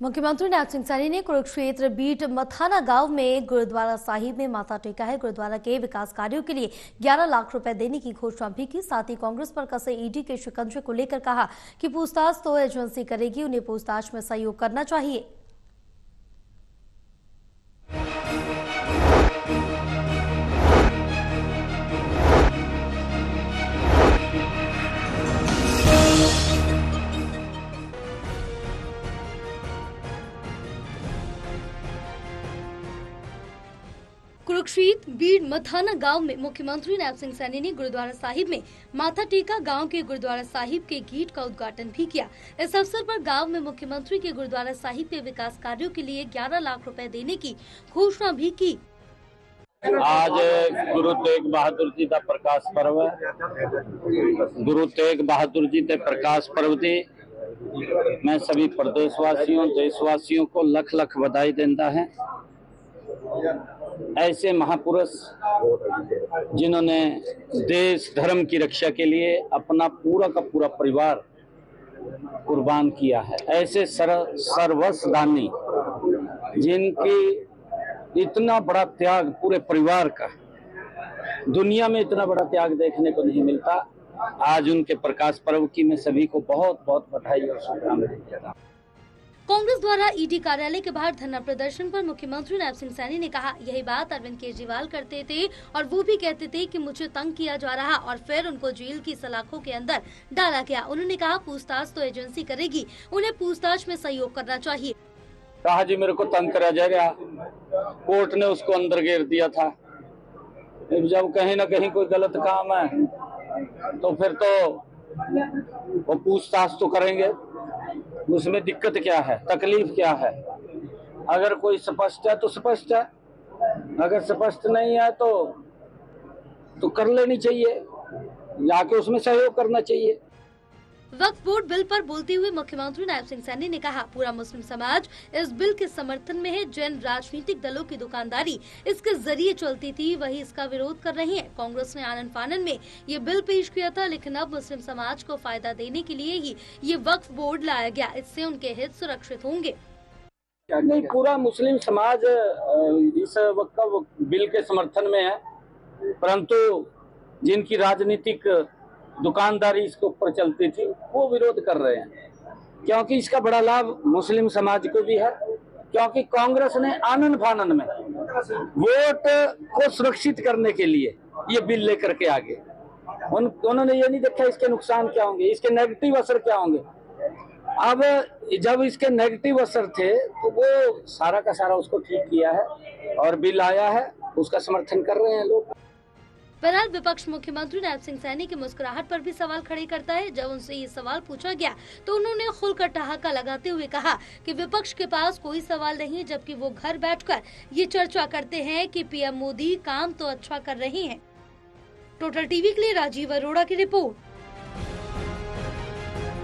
मुख्यमंत्री नायब सिंह सैनी ने कुरुक्षेत्र बीट मथाना गांव में गुरुद्वारा साहिब में माथा टेका है। गुरुद्वारा के विकास कार्यों के लिए 11 लाख रुपए देने की घोषणा भी की। साथ ही कांग्रेस पर कसे ईडी के शिकंजे को लेकर कहा कि पूछताछ तो एजेंसी करेगी, उन्हें पूछताछ में सहयोग करना चाहिए। कुरुक्षेत्र बीट मथाना गांव में मुख्यमंत्री नायब सिंह सैनी ने गुरुद्वारा साहिब में माथा टेका। गांव के गुरुद्वारा साहिब के गेट का उद्घाटन भी किया। इस अवसर पर गांव में मुख्यमंत्री के गुरुद्वारा साहिब के विकास कार्यों के लिए 11 लाख रुपए देने की घोषणा भी की। आज गुरु तेग बहादुर जी का प्रकाश पर्व है। गुरु तेग बहादुर जी के प्रकाश पर्व की मैं सभी प्रदेशवासियों देशवासियों को लख लख बधाई देता है। ऐसे महापुरुष जिन्होंने देश धर्म की रक्षा के लिए अपना पूरा का पूरा परिवार कुर्बान किया है, ऐसे सर्वस्व दानी जिनकी इतना बड़ा त्याग पूरे परिवार का दुनिया में इतना बड़ा त्याग देखने को नहीं मिलता। आज उनके प्रकाश पर्व की मैं सभी को बहुत बहुत बधाई और शुभकामनाएं देता हूं। कांग्रेस द्वारा ईडी कार्यालय के बाहर धरना प्रदर्शन पर मुख्यमंत्री नायब सिंह सैनी ने कहा, यही बात अरविंद केजरीवाल करते थे और वो भी कहते थे कि मुझे तंग किया जा रहा और फिर उनको जेल की सलाखों के अंदर डाला गया। उन्होंने कहा पूछताछ तो एजेंसी करेगी, उन्हें पूछताछ में सहयोग करना चाहिए। कहा जी मेरे को तंग करा जाएगा, कोर्ट ने उसको अंदर घेर दिया था। जब कहीं ना कहीं कोई गलत काम है तो फिर तो वो पूछताछ तो करेंगे। उसमें दिक्कत क्या है, तकलीफ क्या है? अगर कोई स्पष्ट है तो स्पष्ट है, अगर स्पष्ट नहीं है तो कर लेनी चाहिए, जाके उसमें सहयोग करना चाहिए। वक्फ बोर्ड बिल पर बोलते हुए मुख्यमंत्री नायब सिंह सैनी ने कहा, पूरा मुस्लिम समाज इस बिल के समर्थन में है। जिन राजनीतिक दलों की दुकानदारी इसके जरिए चलती थी वही इसका विरोध कर रही हैं। कांग्रेस ने आनन फानन में ये बिल पेश किया था, लेकिन अब मुस्लिम समाज को फायदा देने के लिए ही ये वक्फ बोर्ड लाया गया। इससे उनके हित सुरक्षित होंगे। नहीं, पूरा मुस्लिम समाज इस वक्फ बिल के समर्थन में है, परंतु जिनकी राजनीतिक दुकानदारी इसके ऊपर चलती थी वो विरोध कर रहे हैं, क्योंकि इसका बड़ा लाभ मुस्लिम समाज को भी है। क्योंकि कांग्रेस ने आनन फानन में वोट को सुरक्षित करने के लिए ये बिल लेकर के आगे उन्होंने ये नहीं देखा इसके नुकसान क्या होंगे, इसके नेगेटिव असर क्या होंगे। अब जब इसके नेगेटिव असर थे तो वो सारा का सारा उसको ठीक किया है और बिल आया है, उसका समर्थन कर रहे हैं लोग। बहरहाल विपक्ष मुख्यमंत्री नायब सिंह सैनी की मुस्कुराहट पर भी सवाल खड़े करता है। जब उनसे ये सवाल पूछा गया तो उन्होंने खुलकर ठहाका लगाते हुए कहा कि विपक्ष के पास कोई सवाल नहीं, जबकि वो घर बैठकर ये चर्चा करते हैं कि पीएम मोदी काम तो अच्छा कर रहे हैं। टोटल टीवी के लिए राजीव अरोड़ा की रिपोर्ट।